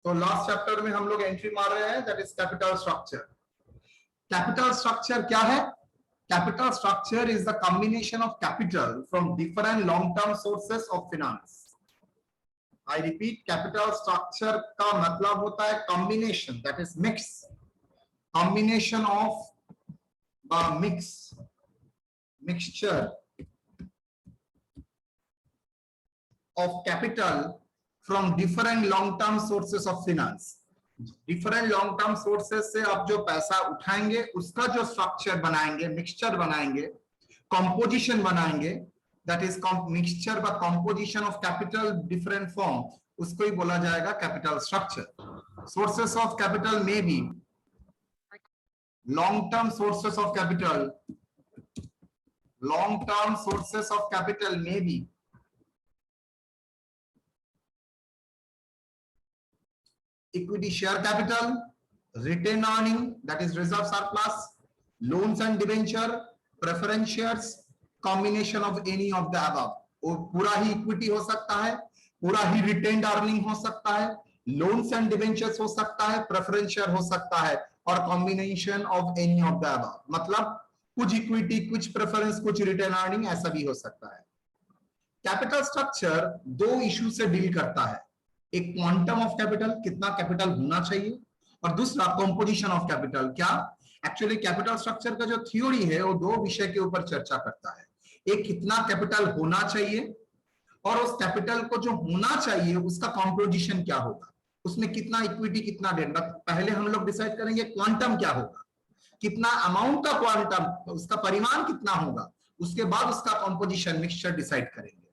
तो last chapter में हम लोग एंट्री मार रहे हैं, that is capital structure. Capital structure क्या है? Capital structure is the combination of capital from different long term sources of finance. I repeat, capital structure का मतलब होता है combination, that is mix, combination of mixture of capital from different long term sources of finance। different long term sources से आप जो पैसा उठाएंगे उसका जो स्ट्रक्चर बनाएंगे, मिक्सचर बनाएंगे, कंपोजिशन बनाएंगे, दैट इज मिक्सचर व composition of capital different form, उसको ही बोला जाएगा capital structure. Sources of capital में B long-term sources of capital, long-term sources of capital may be equity share capital, retained earning, that is reserve surplus, loans and debenture, preference shares, combination of any of the above। वो पूरा ही equity हो सकता है, पूरा ही retained earning हो सकता है, loans and debentures हो सकता है, प्रेफरेंस शेयर हो सकता है, और combination of any of the above, मतलब कुछ इक्विटी, कुछ प्रेफरेंस, कुछ रिटेन अर्निंग, ऐसा भी हो सकता है। कैपिटल स्ट्रक्चर दो इशू से डील करता है, एक क्वांटम ऑफ कैपिटल, कितना कैपिटल होना चाहिए, और दूसरा कंपोजिशन ऑफ कैपिटल। क्या एक्चुअली कैपिटल स्ट्रक्चर का जो थ्योरी है वो दो विषय के ऊपर चर्चा करता है, एक कितना कैपिटल होना चाहिए, और उस कैपिटल को जो होना चाहिए उसका कंपोजिशन क्या होगा, उसमें कितना इक्विटी, कितना डेट। पहले हम लोग डिसाइड करेंगे क्वांटम क्या होगा, कितना अमाउंट का क्वांटम, उसका परिमाण कितना होगा, उसके बाद उसका कंपोजिशन, मिक्सचर डिसाइड करेंगे।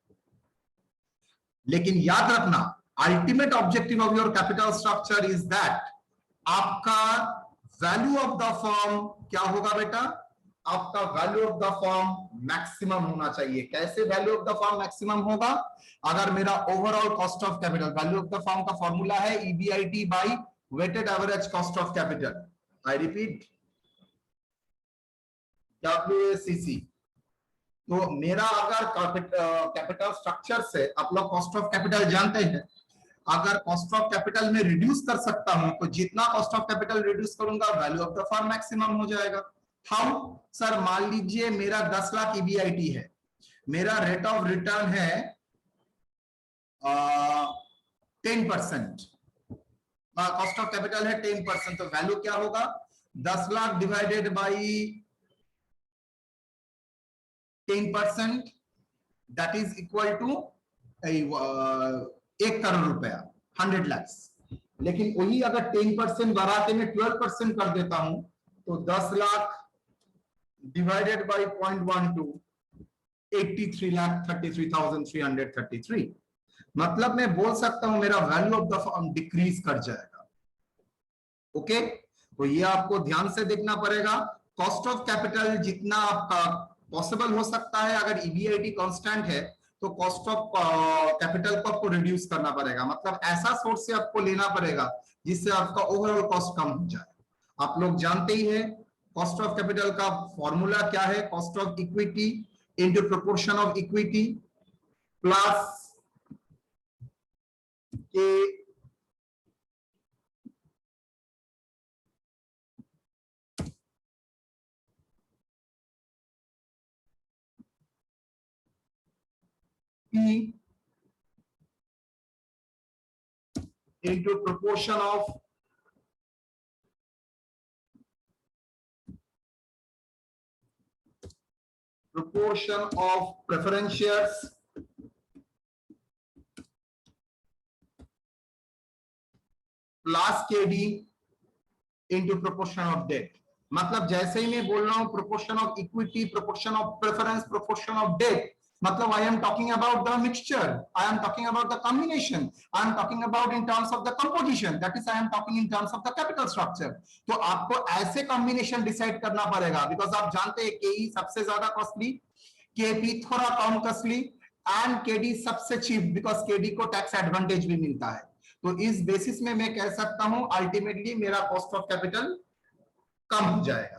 लेकिन याद रखना, ultimate objective of your capital structure is that आपका वैल्यू ऑफ द फर्म क्या होगा बेटा, आपका value of the firm maximum होना चाहिए। कैसे value of the firm maximum होगा? अगर मेरा overall cost of capital, value of the firm का फॉर्मूला है EBIT by weighted average cost of capital, I repeat WACC। तो मेरा अगर कैपिटल स्ट्रक्चर से, आप लोग कॉस्ट ऑफ कैपिटल जानते हैं, अगर कॉस्ट ऑफ कैपिटल में रिड्यूस कर सकता हूं तो जितना कॉस्ट ऑफ कैपिटल रिड्यूस करूंगा value of the firm maximum हो जाएगा। हाउ? सर मान लीजिए मेरा 10 लाख EBIT है, मेरा रेट ऑफ रिटर्न है 10%, कॉस्ट ऑफ कैपिटल है 10%, तो वैल्यू क्या होगा? 10 lakh divided by 10%, that is equal to 1 crore रुपया, 100 लाख। लेकिन वही अगर 10% बढ़ाते में 12% कर देता हूं तो 10 लाख डिवाइडेड बाई 0.12, 83,33,333। मतलब मैं बोल सकता हूं मेरा value of the firm decrease कर जाएगा। ओके, तो ये आपको ध्यान से देखना पड़ेगा। कॉस्ट ऑफ कैपिटल जितना आपका पॉसिबल हो सकता है, अगर EBIT कांस्टेंट है तो कॉस्ट ऑफ कैपिटल को आपको रिड्यूस करना पड़ेगा, मतलब ऐसा सोर्स से आपको लेना पड़ेगा जिससे आपका ओवरऑल कॉस्ट कम हो जाए। आप लोग जानते ही है कॉस्ट ऑफ कैपिटल का फॉर्मूला क्या है, cost of equity into proportion of equity plus के into proportion of preference shares plus KD into proportion of debt। मतलब जैसे ही मैं बोल रहा हूं proportion of equity, proportion of preference, proportion of debt, मतलब I am talking about the mixture, I am talking about the combination, I am talking about in terms of the composition, that is I am talking in terms of the capital structure। तो आपको ऐसे combination decide करना पड़ेगा, because आप जानते हैं KE सबसे ज्यादा कॉस्टली, KP थोड़ा कम कॉस्टली, एंड KD सबसे चीप, बिकॉज KD को टैक्स एडवांटेज भी मिलता है। तो इस बेसिस में मैं कह सकता हूं अल्टीमेटली मेरा कॉस्ट ऑफ कैपिटल कम हो जाएगा।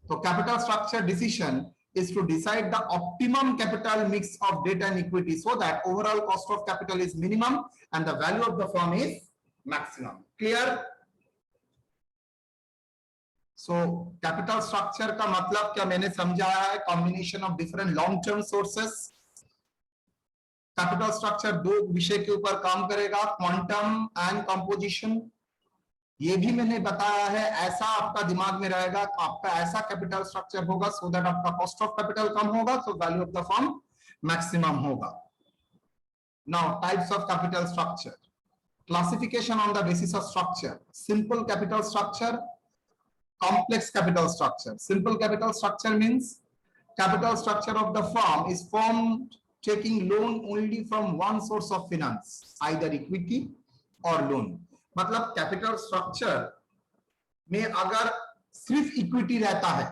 तो capital structure decision is to decide the optimum capital mix of debt and equity so that overall cost of capital is minimum and the value of the firm is maximum. Clear? So capital structure का मतलब क्या मैंने समझाया है, combination of different long term sources. Capital structure दो विषय के ऊपर काम करेगा, क्वांटम एंड कंपोजिशन। ये भी मैंने बताया है, ऐसा आपका दिमाग में रहेगा, आपका ऐसा कैपिटल स्ट्रक्चर होगा सो दैट आपका कॉस्ट ऑफ कैपिटल कम होगा, so value of the firm maximum होगा। Now types of capital structure, classification on the basis of structure: simple capital structure, complex capital structure. Simple capital structure means capital structure of the firm is formed taking loan only from one source of finance, either equity or loan. मतलब capital structure में अगर सिर्फ equity रहता है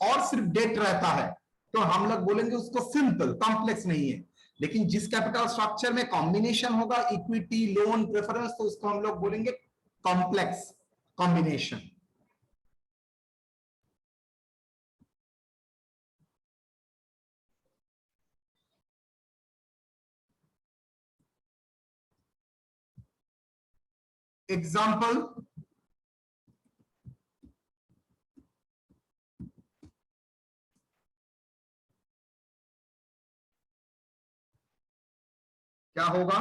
और सिर्फ date रहता है तो हम लोग बोलेंगे उसको सिंपल, कॉम्प्लेक्स नहीं है। लेकिन जिस कैपिटल स्ट्रक्चर में कॉम्बिनेशन होगा इक्विटी, लोन, प्रेफरेंस, तो उसको हम लोग बोलेंगे कॉम्प्लेक्स कॉम्बिनेशन। एग्जाम्पल, क्या होगा?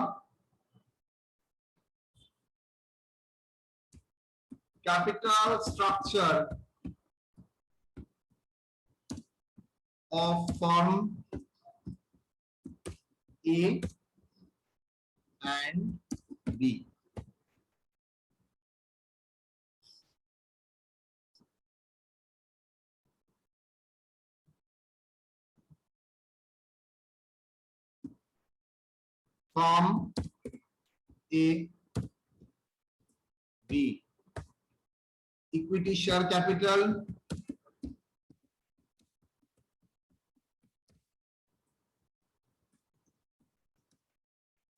Capital structure of firm A and B. Firm A B, equity share capital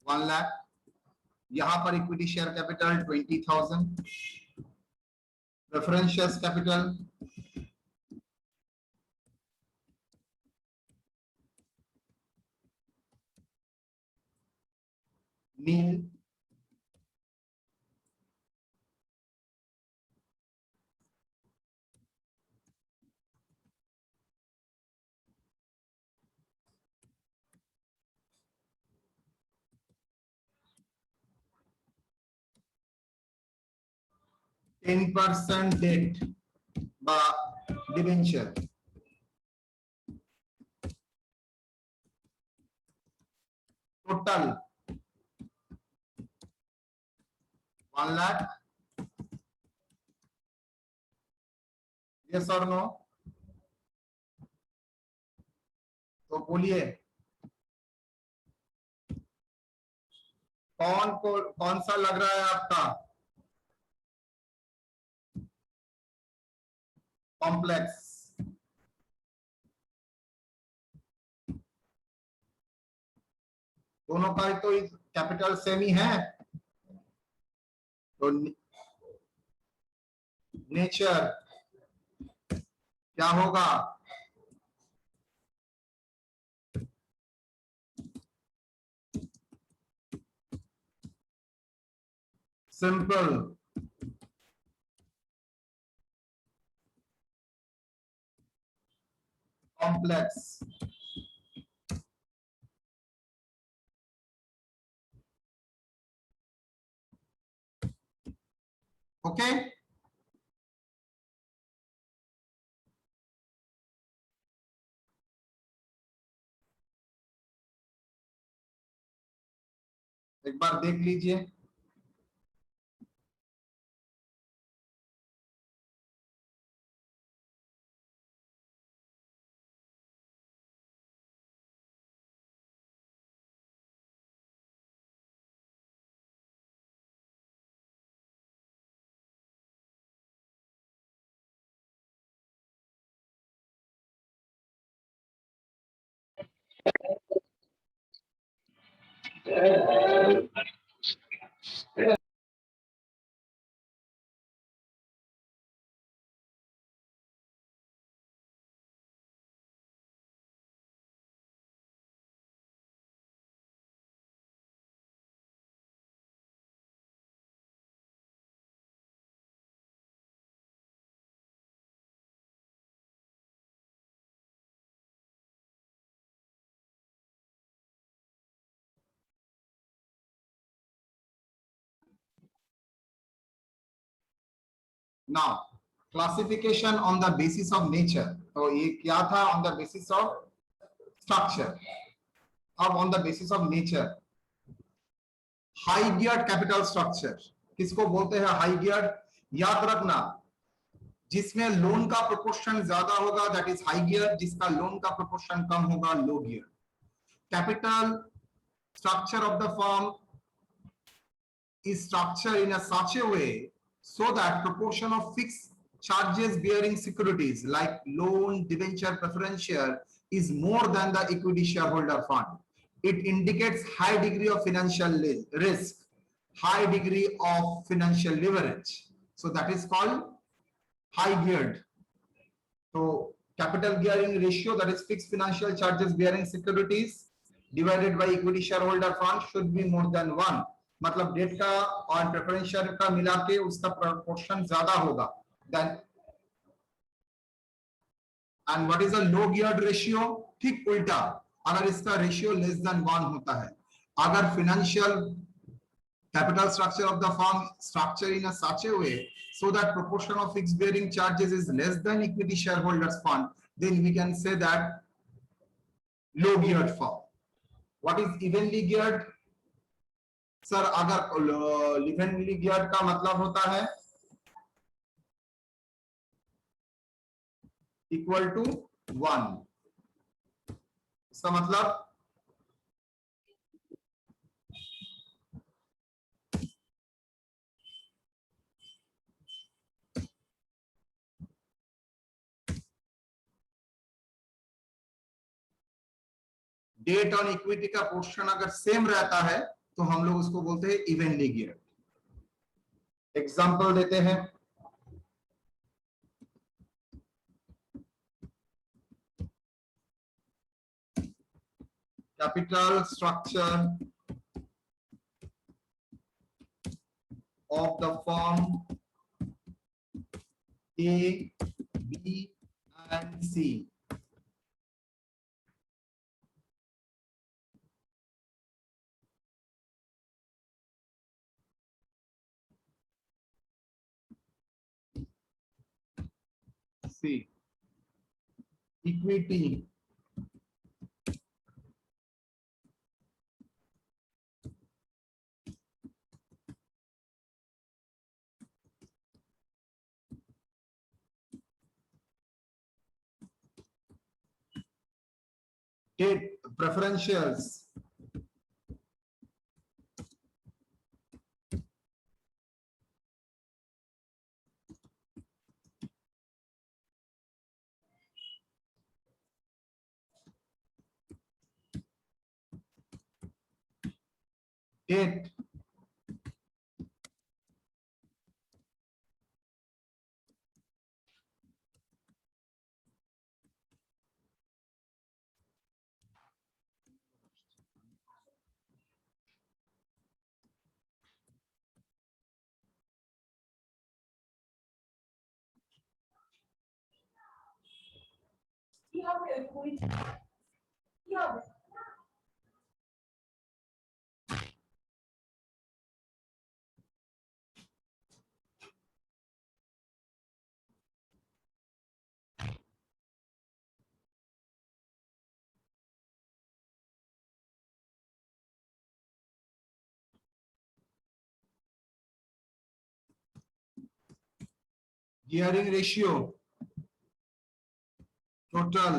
1 lakh, यहां पर equity share capital 20,000, preference share capital nil, %, debt বা ডিবেঞ্চার, টোটাল 1 लाख। यस और नो? तो बोलिए कौन सा लग रहा है आपका कॉम्प्लेक्स? दोनों का ही तो कैपिटल सेम ही है, तो नेचर क्या होगा? सिंपल। कॉम्प्लेक्स। ओके, एक बार देख लीजिए। Now classification on the basis of nature, तो ये क्या था? On the basis of structure. अब on the basis of nature, high geared capital structure किसको बोलते हैं? High geared. याद रखना, जिसमें लोन का प्रोपोर्शन ज्यादा होगा दैट इज हाई गियर, जिसका लोन का प्रोपोर्शन कम होगा low gear. Capital structure of the firm is structured in a such a way so that proportion of fixed charges bearing securities like loan, debenture, preference share is more than the equity shareholder fund. It indicates high degree of financial risk, high degree of financial leverage. So that is called high geared. So capital gearing ratio, that is fixed financial charges bearing securities divided by equity shareholder fund should be more than 1. मतलब date का और preference share का मिला के उसका proportion ज्यादा होगा then. And what is a low geared ratio? ठीक उल्टा, अगर इसका रेशियो लेस देन 1 होता है, अगर financial capital structure of the firm structure in a such a way so that proportion of fixed bearing charges is less than equity shareholders fund, then we can say that low geared firm. What is evenly geared? Sir अगर evenly geared का मतलब होता है equal to 1, इसका मतलब date on equity का portion अगर same रहता है तो हम लोग उसको बोलते हैं इवेनली गियर्ड। एग्जांपल देते हैं, capital structure of the firm A, B and C. C. Equity preferentials date gearing ratio total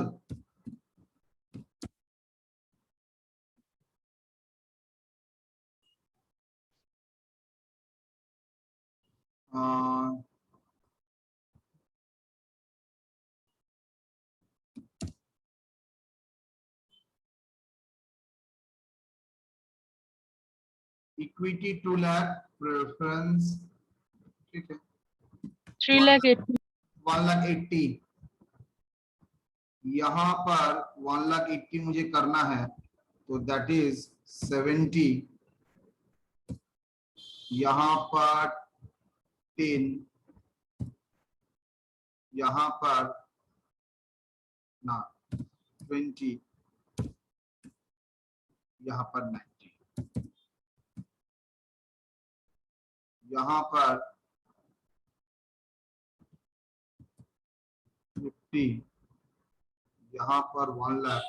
equity 2 lakh preference, ठीक है 1,80,000, यहाँ पर 1,80,000 मुझे करना है तो दैट इज 70, यहाँ पर 10, यहाँ पर ना 20, यहाँ पर 90, यहाँ पर 50, यहाँ पर 1 लाख,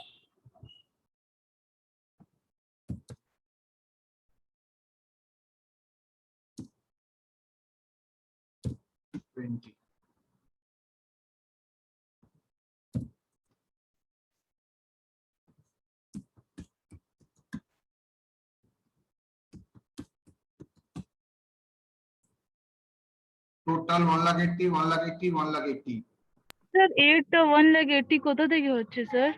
টোটাল 1,80,000, 1,80,000, 1,80,000। স্যার এইটা 1,80,000 কোথা থেকে হচ্ছে স্যার?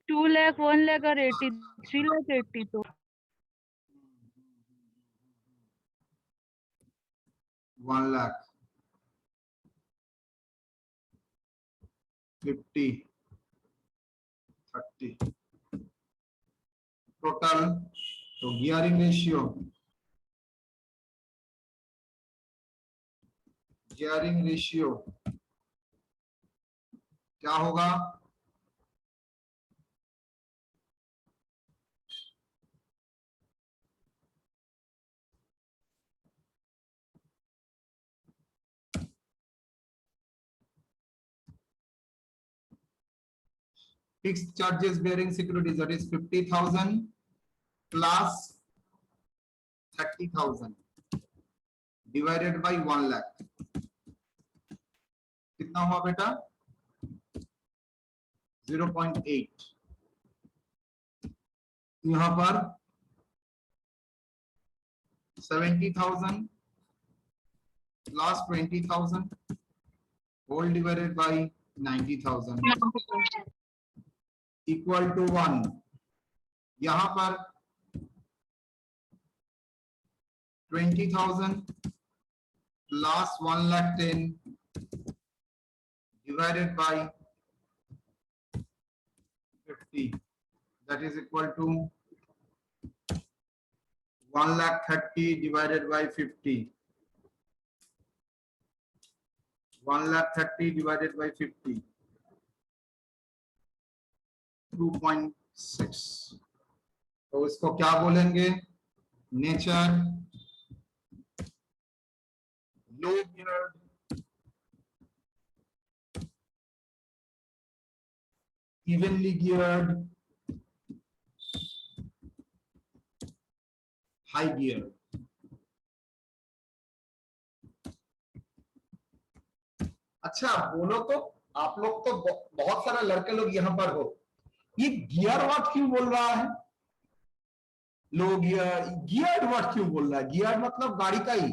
2 লাখ, 1 লাখ আর 80, 3,80,000 তো। 1 लाख 50, 30 टोटल। तो गियरिंग रेशियो, क्या होगा? Fixed charges bearing securities, that is 50,000 plus 30,000 divided by 1 lakh, कितना हुआ बेटा? 0.8। यहाँ पर 70,000 plus 20,000 whole divided by 90,000 equal to 1। यहाँ पर 20,000 plus 1,10,000 divided by 50, that is equal to 1,30,000 divided by 50, 1,30,000 divided by 50, 2.6। तो इसको क्या बोलेंगे? Nature, low geared, evenly geared, high geared. अच्छा बोलो तो, आप लोग तो बहुत सारे लड़के लोग यहाँ पर हो, ये गियर वर्ड क्यों बोल रहा है? लो गियर, गियर वर्ड क्यों बोल रहा है? गियर मतलब गाड़ी का ही।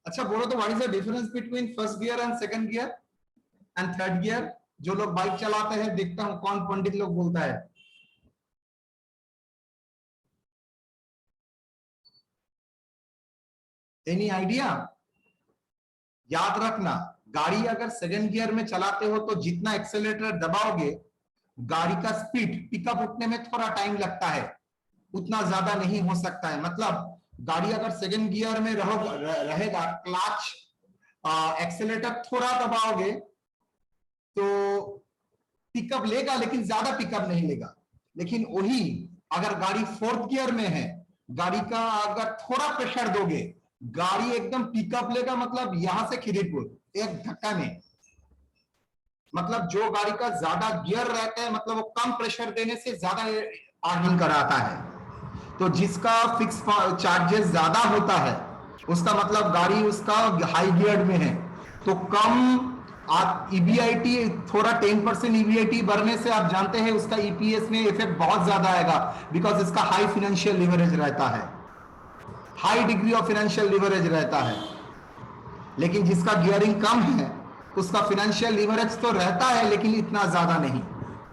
अच्छा बोलो तो, what is the difference between first gear and second gear and third gear? जो लोग बाइक चलाते हैं, देखता हूं कौन पंडित लोग बोलता है। Any idea? याद रखना, गाड़ी अगर सेकंड गियर में चलाते हो तो जितना एक्सेलेरेटर दबाओगे, गाड़ी का स्पीड पिकअप उठने में थोड़ा टाइम लगता है, उतना ज्यादा नहीं हो सकता है। मतलब गाड़ी अगर सेकंड गियर में रहेगा, क्लच एक्सेलेरेटर थोड़ा दबाओगे तो पिकअप लेगा, लेकिन ज्यादा पिकअप नहीं लेगा। लेकिन वही अगर गाड़ी फोर्थ गियर में है, गाड़ी का अगर थोड़ा प्रेशर दोगे, गाड़ी एकदम पिकअप लेगा, मतलब यहां से खिरीपुर एक धक्का में। मतलब जो गाड़ी का ज्यादा गियर रहता है, मतलब वो कम प्रेशर देने से ज्यादा अर्निंग कराता है। तो जिसका फिक्स चार्जेस ज्यादा होता है, उसका मतलब गाड़ी उसका हाई गियर में है, तो कम आप ईबीआईटी थोड़ा 10% ईबीआईटी बढ़ने से आप जानते हैं उसका ईपीएस में इफेक्ट बहुत ज्यादा आएगा, बिकॉज इसका हाई फाइनेंशियल लिवरेज रहता है, high degree of financial leverage रहता है। लेकिन जिसका गियरिंग कम है, उसका फाइनेंशियल लिवरेज तो रहता है, लेकिन इतना ज्यादा नहीं।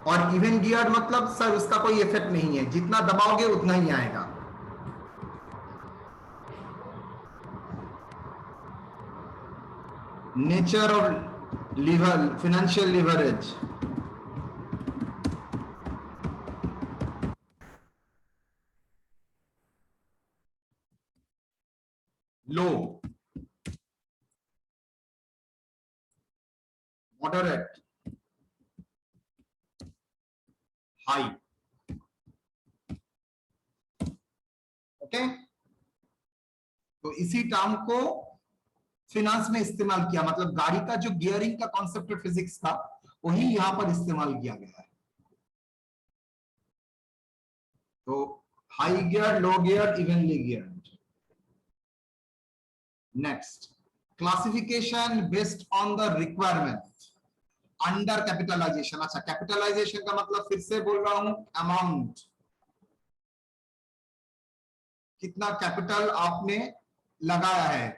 और इवन गियर मतलब सर उसका कोई इफेक्ट नहीं है, जितना दबाओगे उतना ही आएगा। Nature of liver financial leverage, low, moderate, high. Okay, तो इसी टर्म को फिनांस में इस्तेमाल किया, मतलब गाड़ी का जो गियरिंग का कॉन्सेप्ट फिजिक्स का वही यहां पर इस्तेमाल किया गया है। तो high gear, low gear, evenly gear. Next, classification based on the requirement. Under capitalisation, अच्छा कैपिटलाइजेशन का मतलब फिर से बोल रहा हूं, अमाउंट, कितना कैपिटल आपने लगाया है।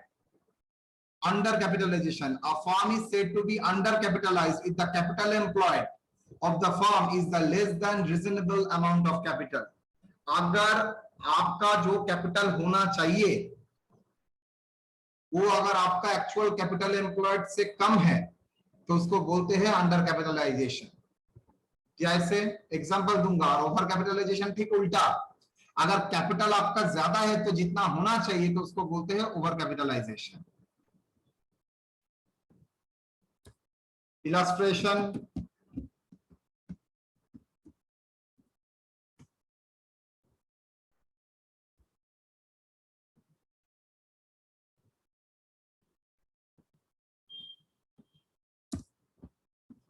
Under capitalisation, a firm is said to be under capitalised if the capital employed of the firm is the less than reasonable amount of capital. अगर आपका जो कैपिटल होना चाहिए वो अगर आपका एक्चुअल कैपिटल एम्प्लॉयड से कम है तो उसको बोलते हैं अंडर कैपिटलाइजेशन। जैसे एग्जांपल दूंगा, और ओवर कैपिटलाइजेशन ठीक उल्टा, अगर कैपिटल आपका ज्यादा है तो जितना होना चाहिए तो उसको बोलते हैं over capitalisation. Illustration,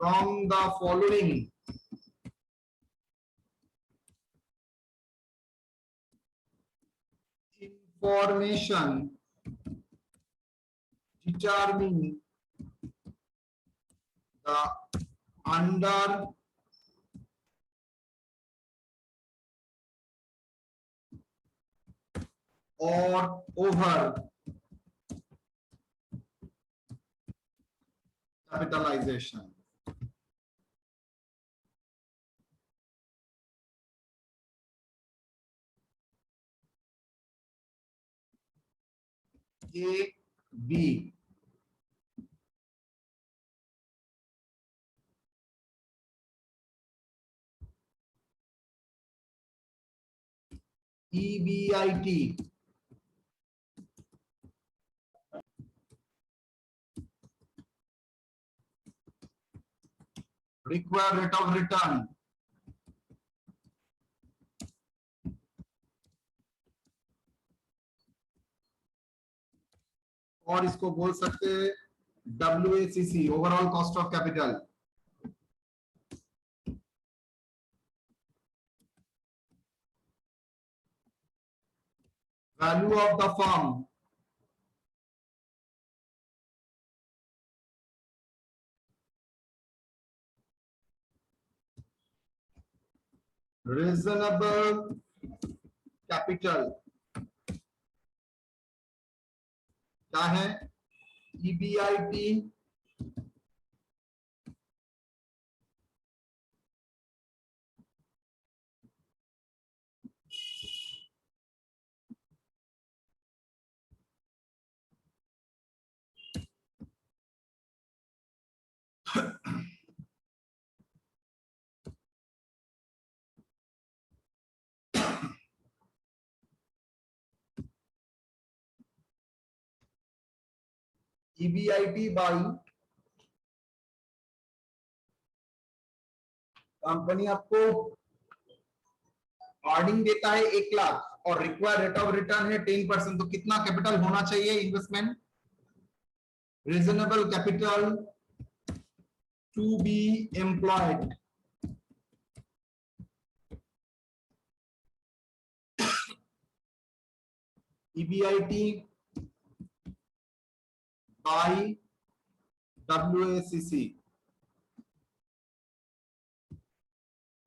from the following information determine the under or over capitalization। A, B, EBIT, required rate of return, और इसको बोल सकते हैं WACC, overall cost of capital. Value of the firm, reasonable capital क्या है, EBIT, EBIT by company आपको earning देता है 1 लाख और रिक्वायर्ड रेट ऑफ रिटर्न है 10%, तो कितना कैपिटल होना चाहिए investment, reasonable capital to be employed EBIT by WACC।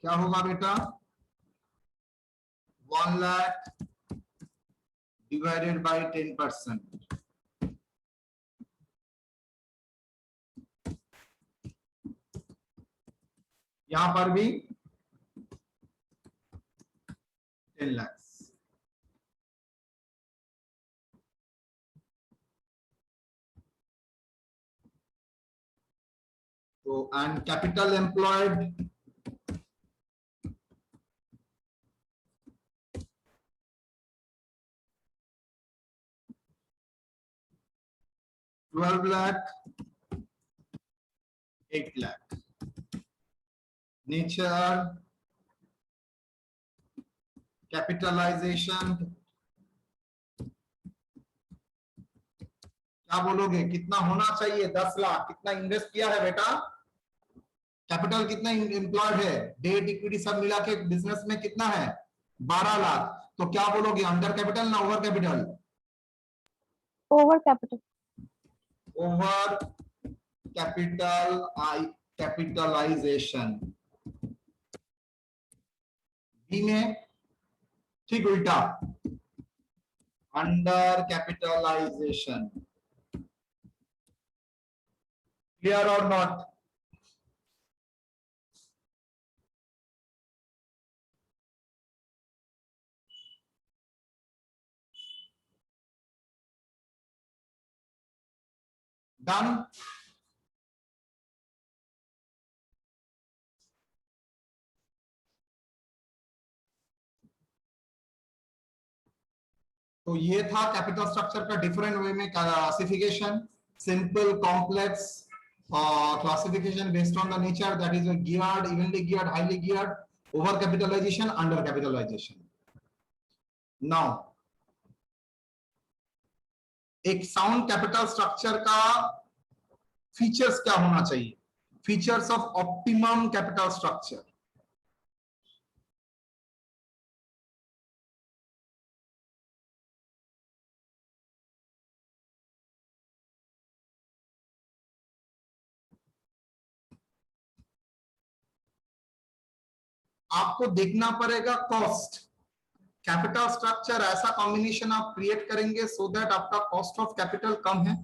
क्या होगा बेटा, 1 लाख डिवाइडेड बाई 10%। यहां पर भी 10 लाख। तो and capital employed $12 lakh, 8 lakh। Nature, capitalisation क्या बोलोगे, कितना होना चाहिए? 10 लाख। कितना इन्वेस्ट किया है बेटा? कैपिटल कितना एम्प्लॉयड है? डेट इक्विटी सब मिला के बिजनेस में कितना है? 12 लाख। तो क्या बोलोगे, अंडर कैपिटल ना over capital? Over capital. Over capitalisation. B में ठीक उल्टा, अंडर कैपिटलाइजेशन। क्लियर और नॉट? डन? तो ये था कैपिटल स्ट्रक्चर का डिफरेंट वे में classification, simple, complex, classification based on the nature, that is geared, evenly geared, highly geared, over capitalisation, under capitalisation. Now एक साउंड कैपिटल स्ट्रक्चर का features क्या होना चाहिए? Features of optimum capital structure. आपको देखना पड़ेगा cost. Capital structure ऐसा combination आप क्रिएट करेंगे सो दैट आपका कॉस्ट ऑफ कैपिटल कम है,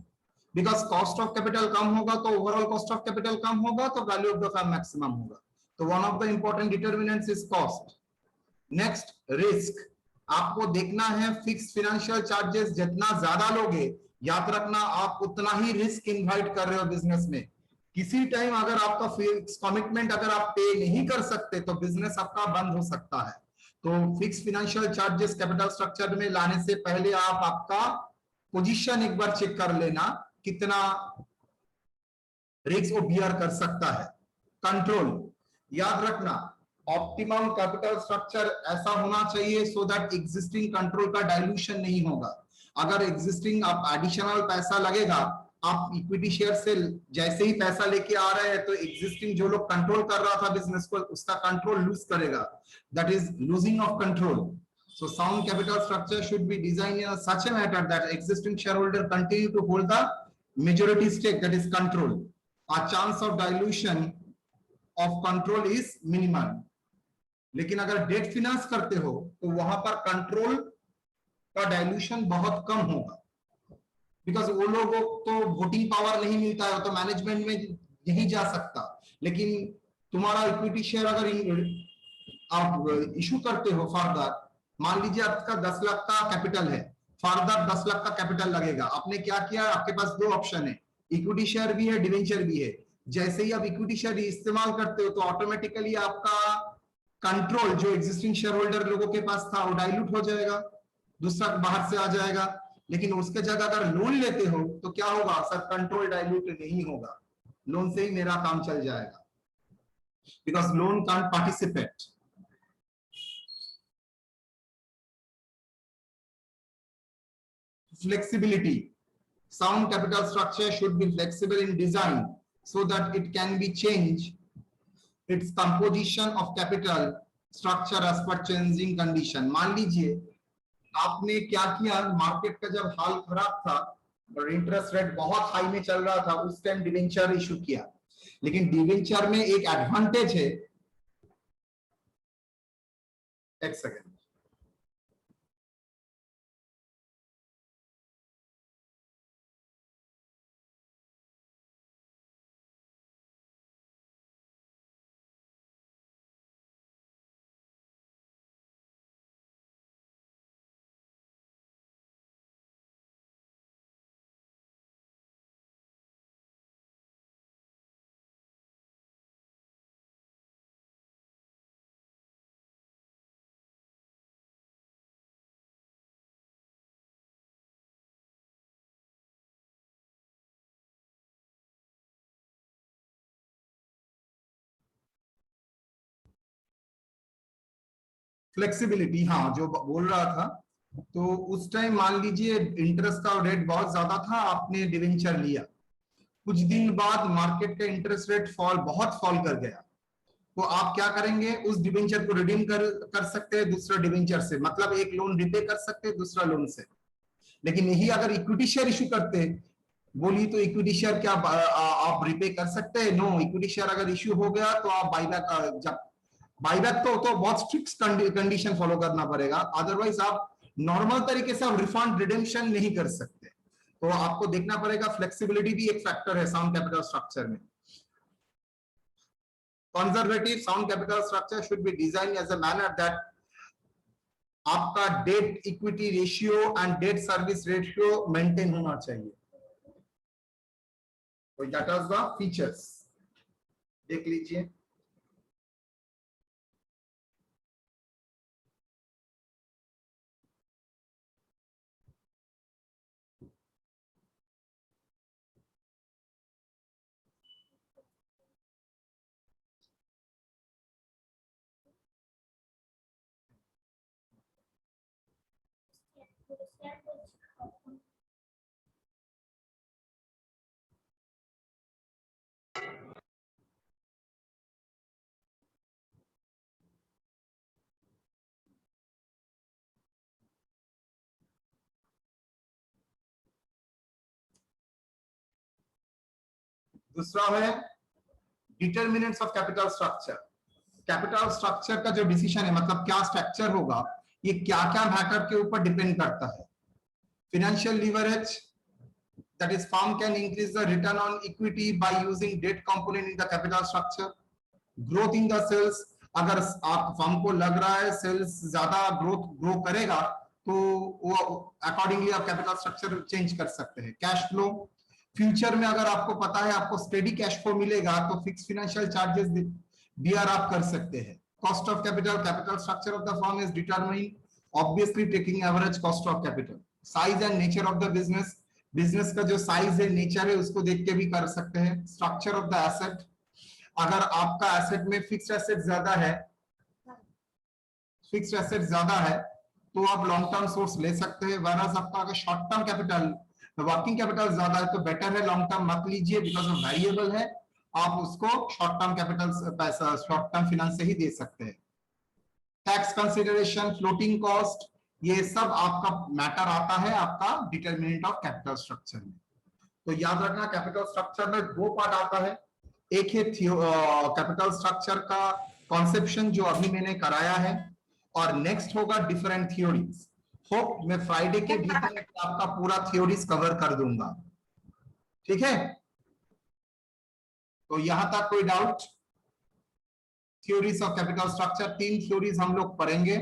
बिकॉज कॉस्ट ऑफ कैपिटल कम होगा तो ओवरऑल कॉस्ट ऑफ कैपिटल कम होगा तो value of the firm maximum होगा। तो one of the important determinants is cost. Next, risk. आपको देखना है फिक्स फाइनेंशियल चार्जेस जितना ज्यादा लोगे, याद रखना आप उतना ही रिस्क इनवाइट कर रहे हो बिजनेस में। किसी टाइम अगर आपका फिक्स कमिटमेंट अगर आप पे नहीं कर सकते तो बिजनेस आपका बंद हो सकता है। तो fix financial charges capital structure में लाने से पहले आप आपका पोजीशन एक बार चेक कर लेना, कितना रिस्क वो बियर कर सकता है। कंट्रोल, याद रखना ऑप्टिमम कैपिटल स्ट्रक्चर ऐसा होना चाहिए सो दैट एग्जिस्टिंग कंट्रोल का डाइल्यूशन नहीं होगा। अगर एग्जिस्टिंग आप एडिशनल पैसा लगेगा, आप इक्विटी शेयर से जैसे ही पैसा लेके आ रहे हैं तो एग्जिस्टिंग जो लोग कंट्रोल कर रहा था बिजनेस को उसका कंट्रोल लूज करेगा, that is losing of control. So sound capital structure should be designed in such a manner that existing shareholder continue to hold the majority stake, that is control. A chance of dilution of control is minimal. लेकिन अगर date finance करते हो तो वहां पर control का dilution बहुत कम होगा, बिकॉज वो लोगों को वोटिंग पावर नहीं मिलता है तो मैनेजमेंट में नहीं जा सकता। लेकिन तुम्हारा इक्विटी शेयर अगर आप इशू करते हो फर्दर, मान लीजिए आपका 10 लाख का कैपिटल है, फर्दर 10 लाख का कैपिटल लगेगा। आपने क्या किया, आपके पास दो ऑप्शन है, इक्विटी शेयर भी है, डिवेंचर भी है। जैसे ही आप इक्विटी शेयर इस्तेमाल करते हो तो ऑटोमेटिकली आपका कंट्रोल जो एग्जिस्टिंग शेयर होल्डर लोगों के पास था वो डाइल्यूट हो जाएगा, दूसरा बाहर से आ जाएगा। लेकिन उसके जगह अगर लोन लेते हो तो क्या होगा सर, कंट्रोल डाइल्यूट नहीं होगा, लोन से ही मेरा काम चल जाएगा, because loan can't participate. Flexibility. Sound capital structure should be flexible in design so that it can be changed its composition of capital structure as per changing condition. मान लीजिए आपने क्या किया, मार्केट का जब हाल खराब था और इंटरेस्ट रेट बहुत हाई में चल रहा था, उस टाइम डिवेंचर इशू किया। लेकिन डिवेंचर में एक एडवांटेज है, एक सेकेंड, फ्लेक्सिबिलिटी, हाँ जो बोल रहा था तो उस टाइम मान लीजिए इंटरेस्ट का रेट बहुत ज्यादा था, आपने डिवेंचर लिया, कुछ दिन बाद मार्केट का इंटरेस्ट रेट बहुत फॉल कर गया, तो आप क्या करेंगे, उस डिवेंचर को रिडीम कर सकते हैं दूसरा डिवेंचर से, मतलब एक लोन रिपे कर सकते हैं दूसरा लोन से। लेकिन यही अगर इक्विटी शेयर इशू करते, बोली तो इक्विटी शेयर क्या आप रिपे कर सकते हैं? नो, इक्विटी शेयर अगर इशू हो गया तो आप बाईबैक, जब बाईबैक तो बहुत स्ट्रिक्ट कंडीशन फॉलो करना पड़ेगा, अदरवाइज आप नॉर्मल तरीके से आप रिफंड रिडेम्पशन नहीं कर सकते। तो आपको देखना पड़ेगा, फ्लेक्सिबिलिटी भी एक फैक्टर है साउंड कैपिटल स्ट्रक्चर में। Conservative sound capital structure should be design as a manner that आपका debt equity ratio and debt service ratio maintain होना चाहिए। तो दैट इज द फीचर्स, देख लीजिए। दूसरा है determinants of capital structure. Capital structure का जो डिसीजन है, मतलब क्या स्ट्रक्चर होगा, ये क्या क्या मैटर के ऊपर डिपेंड करता है। Financial leverage, that is firm can increase the return on equity by using debt component in the capital structure. Growth in the sales, अगर आप फर्म को लग रहा है सेल्स ज्यादा ग्रो करेगा तो वो अकॉर्डिंगली आप कैपिटल स्ट्रक्चर चेंज कर सकते हैं। कैश फ्लो, फ्यूचर में अगर आपको पता है आपको स्टेडी कैश फ्लो मिलेगा तो फिक्स फाइनेंशियल चार्जेस बीआर आप कर सकते हैं। Cost of capital, capital structure of the firm is determined obviously taking average cost of capital. Size and nature of the business, business का जो साइज है nature है उसको देख के भी कर सकते हैं। स्ट्रक्चर ऑफ द एसेट, अगर आपका एसेट में फिक्स्ड एसेट ज्यादा है, फिक्स्ड एसेट ज्यादा है तो आप लॉन्ग टर्म सोर्स ले सकते हैं, वरना आपका अगर short term capital working capital ज्यादा है तो बेटर है लॉन्ग टर्म मत लीजिए, बिकॉज ऑफ वेरिएबल है, आप उसको शॉर्ट टर्म कैपिटल पैसा शॉर्ट टर्म फाइनेंस से ही दे सकते हैं। टैक्स कंसिडरेशन, फ्लोटिंग कॉस्ट, ये सब आपका मैटर आता है आपका डिटरमिनेंट ऑफ कैपिटल स्ट्रक्चर में। तो याद रखना कैपिटल स्ट्रक्चर में दो पार्ट आता है, एक है कैपिटल स्ट्रक्चर का कॉन्सेप्शन जो अभी मैंने कराया है, और नेक्स्ट होगा डिफरेंट थ्योरीज। होप मैं फ्राइडे के भीतर आपका पूरा थ्योरीज कवर कर दूंगा, ठीक है? तो यहां तक कोई doubt? Theories of capital structure, तीन थ्योरीज हम लोग पढ़ेंगे।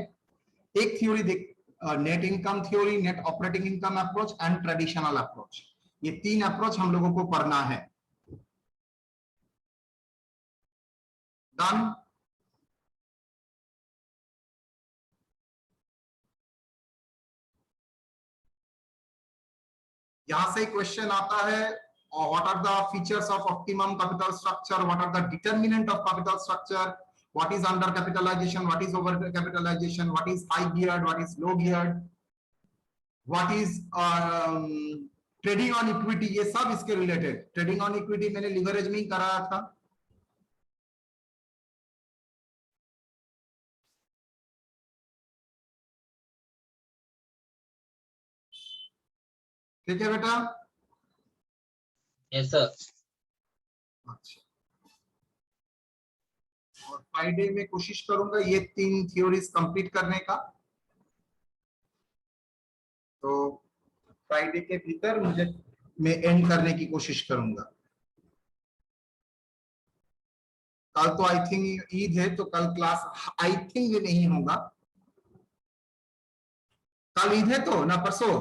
एक थ्योरी देख, net income theory, net operating income approach and traditional approach, ये तीन अप्रोच हम लोगों को पढ़ना है। डन? यहां से क्वेश्चन आता है, what are the features of optimum capital structure, what are the determinant of capital structure, what is under capitalization, what is over capitalization, what is high geared, what is low geared, what is trading on equity, ये सब इसके related. Trading on equity मैंने leverage में ही कराया था। ठीक है बेटा? Yes sir. अच्छा, और फ्राइडे में कोशिश करूंगा ये तीन थ्योरीज कंप्लीट करने का, तो फ्राइडे के भीतर मैं एंड करने की कोशिश करूंगा। कल तो आई थिंक ईद है तो कल क्लास आई थिंक नहीं होगा। कल ईद है तो ना परसों?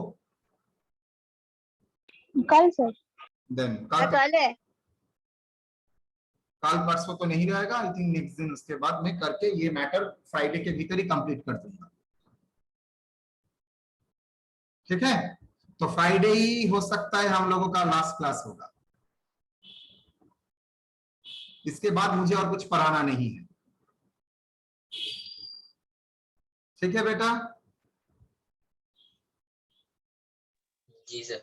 कल सर। देन कल परसों तो नहीं रहेगा, आई थिंक नेक्स्ट दिन उसके बाद मैं करके ये मैटर फ्राइडे के भीतर ही कंप्लीट कर दूंगा, ठीक है? तो फ्राइडे ही हो सकता है हम लोगों का लास्ट क्लास होगा, इसके बाद मुझे और कुछ पढ़ाना नहीं है, ठीक है बेटा? जी सर।